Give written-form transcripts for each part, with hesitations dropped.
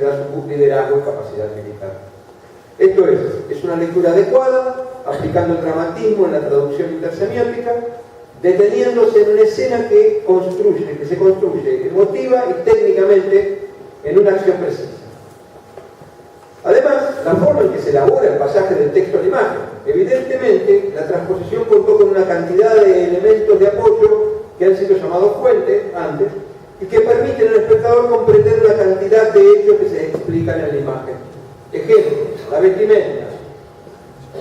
su liderazgo y capacidad militar. Esto es una lectura adecuada, aplicando el dramatismo en la traducción intersemiótica, deteniéndose en una escena que se construye emotiva y técnicamente en una acción precisa. Además, la forma en que se elabora el pasaje del texto a la imagen. Evidentemente, la transposición contó con una cantidad de elementos de apoyo que han sido llamados fuentes antes y que permiten al espectador comprender la cantidad de hechos que se explican en la imagen. Ejemplos: la vestimenta,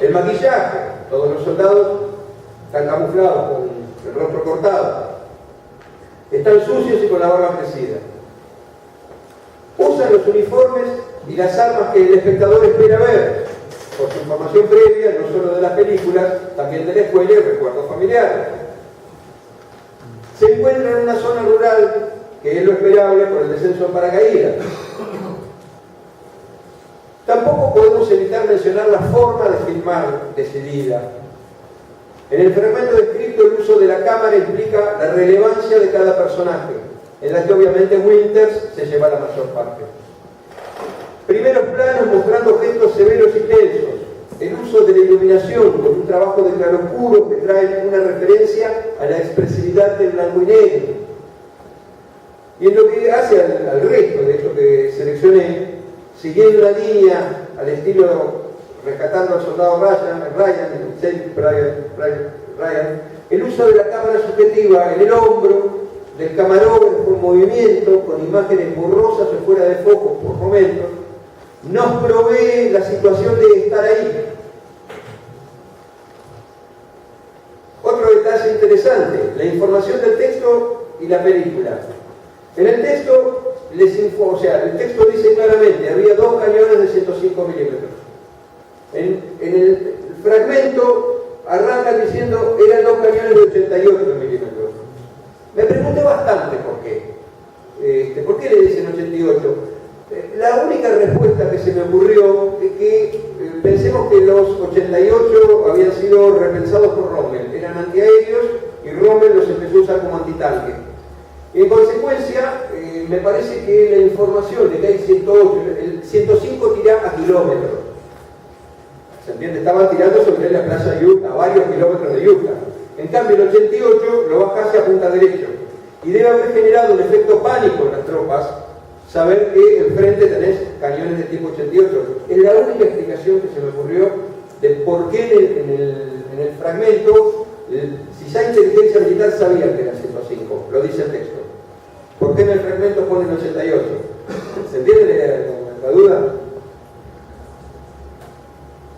el maquillaje, todos los soldados están camuflados con el rostro cortado, están sucios y con la barba crecida, usan los uniformes y las armas que el espectador espera ver, por su información previa, no solo de las películas, también de la escuela y recuerdos familiares. Se encuentra en una zona rural, que es lo esperable por el descenso en paracaídas. Tampoco podemos evitar mencionar la forma de filmar decidida. En el fragmento descrito, el uso de la cámara implica la relevancia de cada personaje, en la que obviamente Winters se lleva la mayor parte. Primeros planos mostrando gestos severos y tensos, el uso de la iluminación con un trabajo de claroscuro que trae una referencia a la expresividad del blanco y negro. Y en lo que hace al resto de esto que seleccioné, siguiendo la línea al estilo Rescatando al soldado Ryan, el uso de la cámara subjetiva en el hombro, del camarógrafo en movimiento, con imágenes borrosas o fuera de foco por momentos, nos provee la situación de estar ahí. Otro detalle interesante: la información del texto y la película. En el texto el texto dice claramente: había 2 cañones de 105 milímetros. En el fragmento arranca diciendo: eran 2 cañones de 88 milímetros. Me pregunté bastante por qué. ¿Por qué le dicen 88? La única respuesta que se me ocurrió es que pensemos que los 88 habían sido repensados por Rommel, eran antiaéreos y Rommel los empezó a usar como antitanque. En consecuencia, me parece que la información de que hay 108, el 105 tira a kilómetros. ¿Se entiende? Estaban tirando sobre la playa de Utah, a varios kilómetros de Utah. En cambio, el 88 lo baja hacia punta derecho. Y debe haber generado un efecto pánico en las tropas saber que enfrente tenés cañones de tipo 88. Es la única explicación que se me ocurrió de por qué en el fragmento, si ya inteligencia militar sabía que era 105, lo dice el texto. ¿Por qué en el fragmento ponen 88? ¿Se entiende la duda?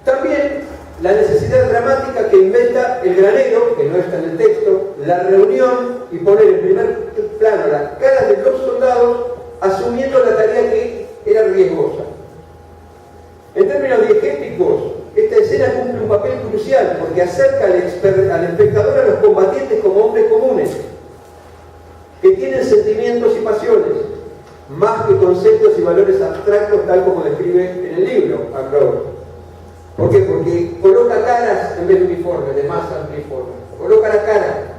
También la necesidad dramática que inventa el granero, que no está en el texto, la reunión y poner en primer plano las caras de los soldados asumiendo la tarea que era riesgosa. En términos diegéticos, esta escena cumple un papel crucial porque acerca al espectador a los combatientes como hombres comunes, que tienen sentimientos y pasiones, más que conceptos y valores abstractos tal como describe en el libro Aglow. ¿Por qué? Porque coloca caras en vez de uniformes, de masas uniformes. Coloca la cara.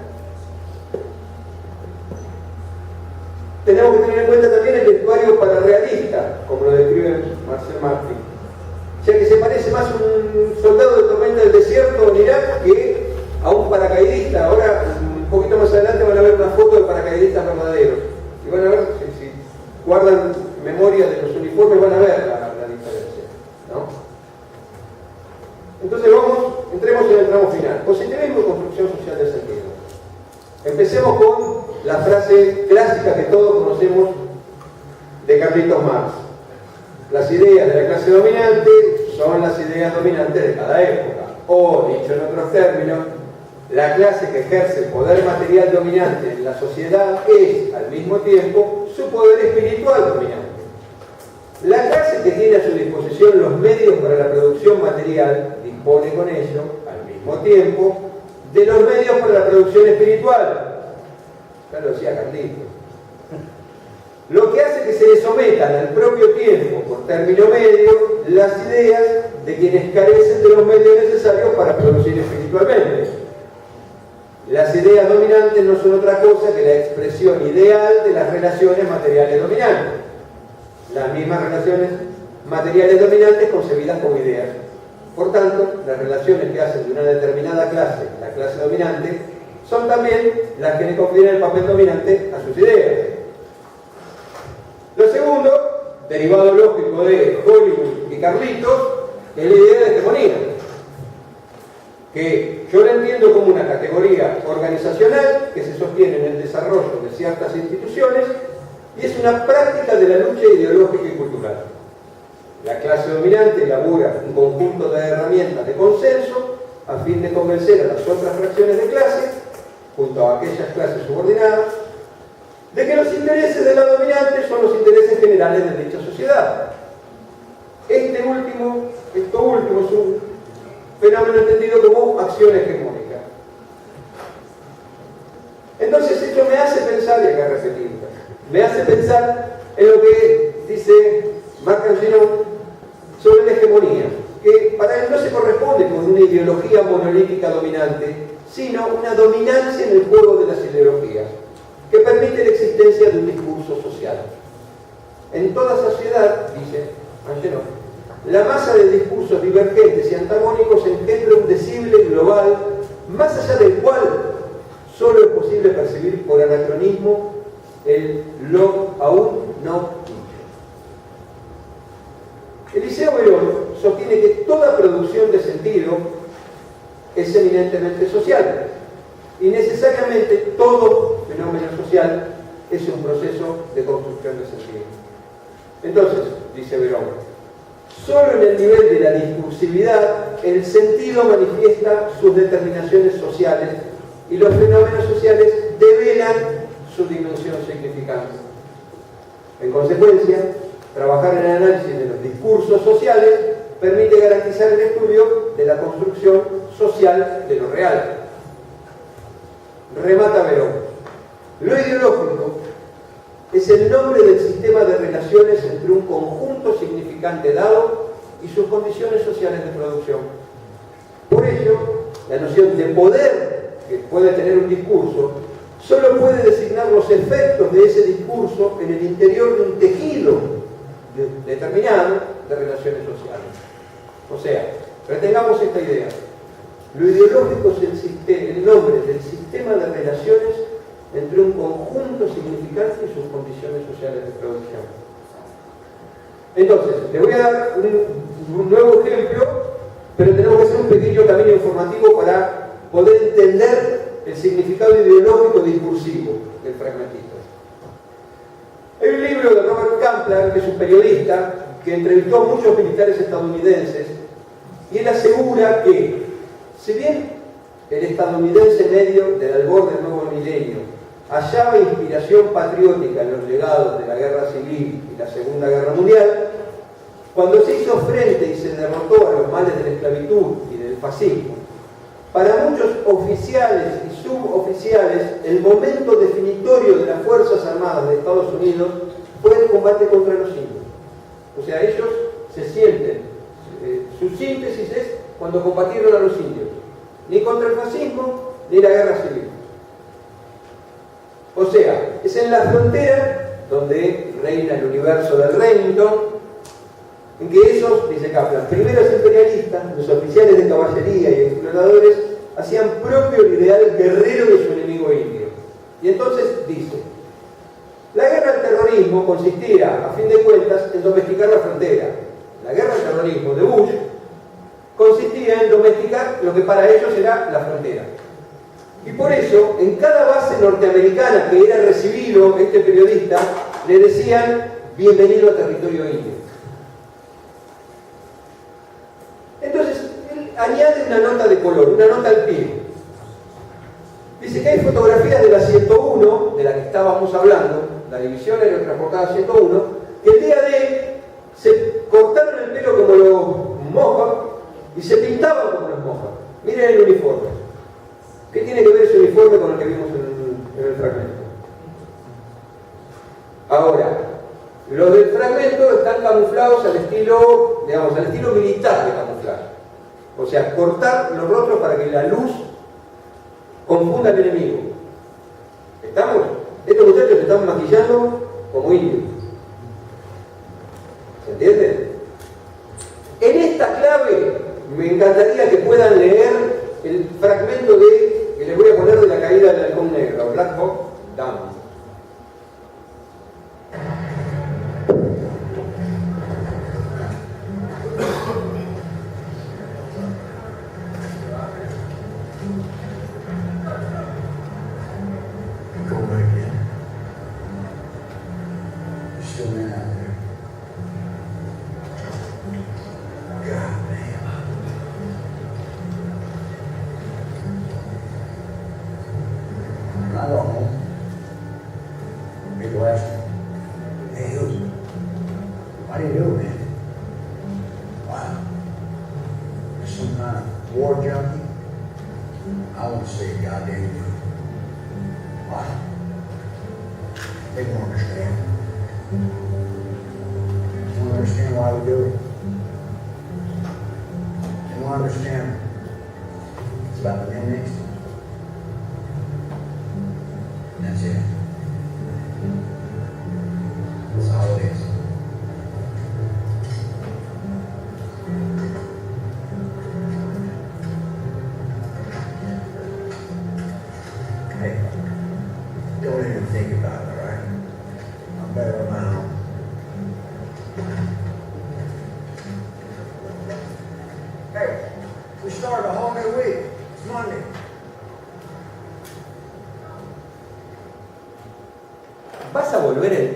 Tenemos que tener en cuenta también el vestuario pararealista, como lo describe Marcel Martin, ya que se parece más a un soldado de tormenta del desierto en Irak que a un paracaidista. Ahora, un poquito más adelante, van a ver una foto de paracaidistas verdaderos y van a ver, si guardan memoria de los uniformes, van a ver la diferencia, ¿no? Entonces entremos en el tramo final: positivismo y construcción social del sentido. Empecemos con la frase clásica que todos conocemos de Carlitos Marx: las ideas de la clase dominante son las ideas dominantes de cada época. O, dicho en otros términos, la clase que ejerce el poder material dominante en la sociedad es, al mismo tiempo, su poder espiritual dominante. La clase que tiene a su disposición los medios para la producción material dispone con ello, al mismo tiempo, de los medios para la producción espiritual. Ya lo decía Carlitos. Lo que hace que se le sometan al propio tiempo, por término medio, las ideas de quienes carecen de los medios necesarios para producir espiritualmente. Las ideas dominantes no son otra cosa que la expresión ideal de las relaciones materiales dominantes. las mismas relaciones materiales dominantes concebidas como ideas. Por tanto, las relaciones que hacen de una determinada clase la clase dominante son también las que le confieren el papel dominante a sus ideas. Lo segundo, derivado lógico de Hollywood y Carlitos, es la idea de hegemonía, que yo la entiendo como una categoría organizacional que se sostiene en el desarrollo de ciertas instituciones y es una práctica de la lucha ideológica y cultural. La clase dominante elabora un conjunto de herramientas de consenso a fin de convencer a las otras fracciones de clase, junto a aquellas clases subordinadas, de que los intereses de la dominante son los intereses generales de dicha sociedad. Esto último es un fenómeno entendido como acción hegemónica. Entonces esto me hace pensar, y acá repetir, me hace pensar en lo que dice Marc Angenoux sobre la hegemonía, que para él no se corresponde con una ideología monolítica dominante, sino una dominancia en el juego de las ideologías, que permite la existencia de un discurso social. En toda sociedad, dice Angenoux, la masa de discursos divergentes y antagónicos engendra un decible global, más allá del cual solo es posible percibir por anacronismo el lo aún no dicho. Eliseo Verón sostiene que toda producción de sentido es eminentemente social y necesariamente todo fenómeno social es un proceso de construcción de sentido. Entonces, dice Verón, solo en el nivel de la discursividad el sentido manifiesta sus determinaciones sociales y los fenómenos sociales develan su dimensión significante. En consecuencia, trabajar en el análisis de los discursos sociales permite garantizar el estudio de la construcción social de lo real. Remata Verón. Lo ideológico es el nombre del sistema de relaciones entre un conjunto significante dado y sus condiciones sociales de producción. Por ello, la noción de poder que puede tener un discurso solo puede designar los efectos de ese discurso en el interior de un tejido determinado de relaciones sociales. O sea, retengamos esta idea. Lo ideológico es el nombre del sistema de relaciones entre un conjunto significante y sus condiciones sociales de producción. Entonces, les voy a dar un nuevo ejemplo, pero tenemos que hacer un pequeño camino informativo para poder entender el significado ideológico discursivo del fragmentito. Hay un libro de Robert Kampler, que es un periodista, que entrevistó a muchos militares estadounidenses, y él asegura que, si bien el estadounidense medio del albor del nuevo milenio hallaba inspiración patriótica en los legados de la Guerra Civil y la Segunda Guerra Mundial, cuando se hizo frente y se derrotó a los males de la esclavitud y del fascismo, para muchos oficiales y suboficiales, el momento definitorio de las Fuerzas Armadas de Estados Unidos fue el combate contra los indios. O sea, ellos se sienten, su síntesis es cuando combatieron a los indios, ni contra el fascismo ni la guerra civil. O sea, es en la frontera donde reina el universo del Remington, en que esos, dice Kaplan, primeros imperialistas, los oficiales de caballería y exploradores, hacían propio el ideal guerrero de su enemigo indio. Y entonces dice, la guerra al terrorismo consistía, a fin de cuentas, en domesticar la frontera. La guerra al terrorismo de Bush consistía en domesticar lo que para ellos era la frontera. Y por eso, en cada base norteamericana que era recibido este periodista, le decían, bienvenido a territorio indio. Entonces, él añade una nota de color, una nota al pie. Dice que hay fotografías de la 101, de la que estábamos hablando, la división aerotransportada 101, que el día de se cortaron el pelo como los Mohawk y se pintaban como los Mohawk. Miren el uniforme. ¿Qué tiene que ver ese uniforme con el que vimos en el fragmento? Ahora, los del fragmento están camuflados al estilo, digamos, al estilo militar de camuflaje. O sea, cortar los rostros para que la luz confunda al enemigo. ¿Estamos? Estos muchachos se están maquillando como indios. ¿Se entiende? En esta clave me encantaría que puedan leer el fragmento que les voy a poner de la caída del halcón negro, Black Hawk Down.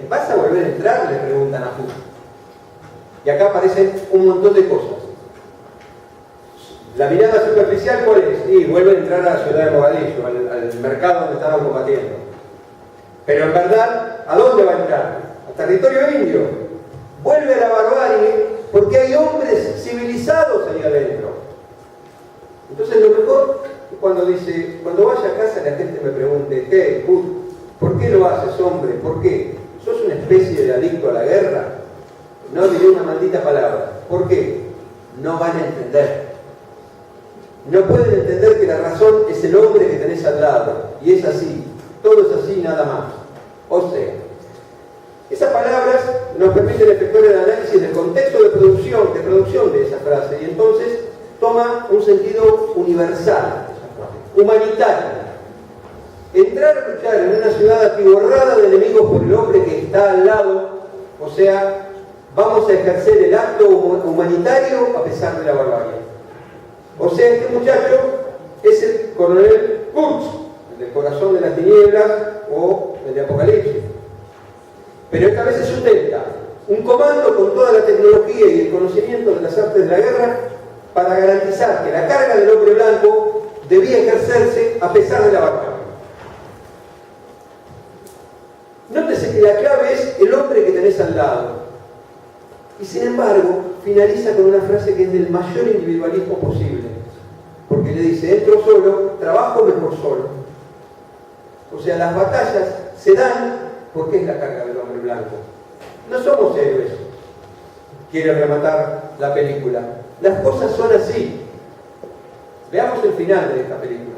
¿Vas a volver a entrar? Le preguntan a Fu. Y acá aparecen un montón de cosas. La mirada superficial, ¿cuál es? Sí, vuelven a entrar a la ciudad de Mogadiscio, al mercado donde estaban combatiendo. Pero en verdad, ¿a dónde va a entrar? Al territorio indio. Vuelve a la barbarie porque hay hombres civilizados ahí adentro. Entonces lo mejor es cuando dice, cuando vaya a casa la gente me pregunte, hey, ¿por qué lo haces, hombre? ¿Por qué? ¿Sos una especie de adicto a la guerra? No diré una maldita palabra. ¿Por qué? No van a entender. No pueden entender que la razón es el hombre que tenés al lado. Y es así. Todo es así, nada más. O sea, esas palabras nos permiten efectuar el análisis del contexto de producción de esa frase. Y entonces toma un sentido universal, humanitario. Entrar a luchar en una ciudad atiborrada de enemigos por el hombre que está al lado, o sea, vamos a ejercer el acto humanitario a pesar de la barbarie. O sea, este muchacho es el coronel Kurtz, el del corazón de las tinieblas o el de Apocalipsis. Pero esta vez se sustenta un comando con toda la tecnología y el conocimiento de las artes de la guerra para garantizar que la carga del hombre blanco debía ejercerse a pesar de la barbarie. Nótese que la clave es el hombre que tenés al lado. Y sin embargo, finaliza con una frase que es del mayor individualismo posible. Porque le dice, entro solo, trabajo mejor solo. O sea, las batallas se dan porque es la carga del hombre blanco. No somos héroes. Quiere rematar la película. Las cosas son así. Veamos el final de esta película.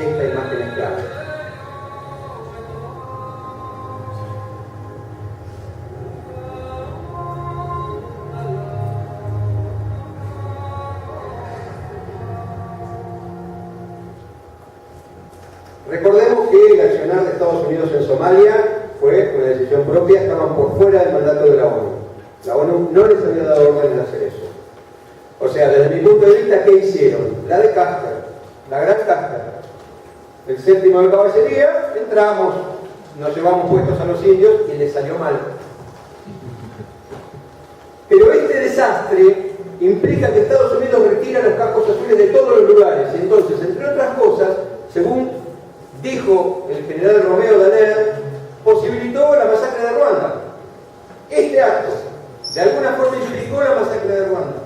esta imagen es clave. Recordemos que el accionar de Estados Unidos en Somalia fue una decisión propia, estaban por fuera del mandato de la ONU. La ONU no les había dado orden de hacer eso. O sea, desde mi punto de vista, ¿qué hicieron? La de Custer, la gran Custer, el séptimo de caballería, entramos, nos llevamos puestos a los indios y les salió mal. Pero este desastre implica que Estados Unidos retira los cascos azules de todos los lugares. Y entonces, entre otras cosas, según dijo el general Romeo Dallaire, posibilitó la masacre de Ruanda. Este acto, de alguna forma, implicó la masacre de Ruanda.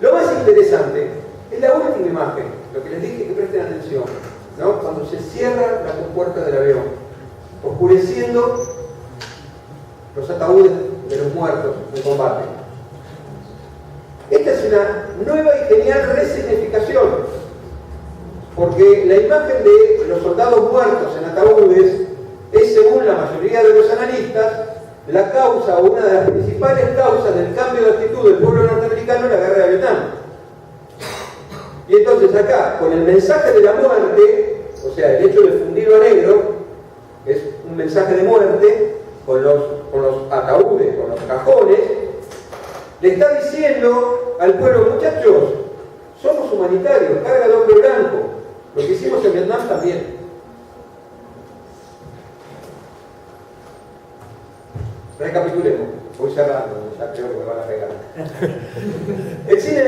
Lo más interesante es la última imagen, lo que les dije que presten atención, ¿no? Cuando se cierra la compuerta del avión, oscureciendo los ataúdes de los muertos en combate. Esta es una nueva y genial resignificación, porque la imagen de los soldados muertos en ataúdes es, según la mayoría de los analistas, la causa o una de las principales causas del cambio de actitud del pueblo norteamericano en la guerra de Vietnam. Y entonces acá, con el mensaje de la muerte, o sea, el hecho de fundirlo a negro, es un mensaje de muerte, con los ataúdes, con los cajones, le está diciendo al pueblo, muchachos, somos humanitarios, carga de hombre blanco, lo que hicimos en Vietnam también. Recapitulemos, voy cerrando, ya creo que me van a pegar. El cine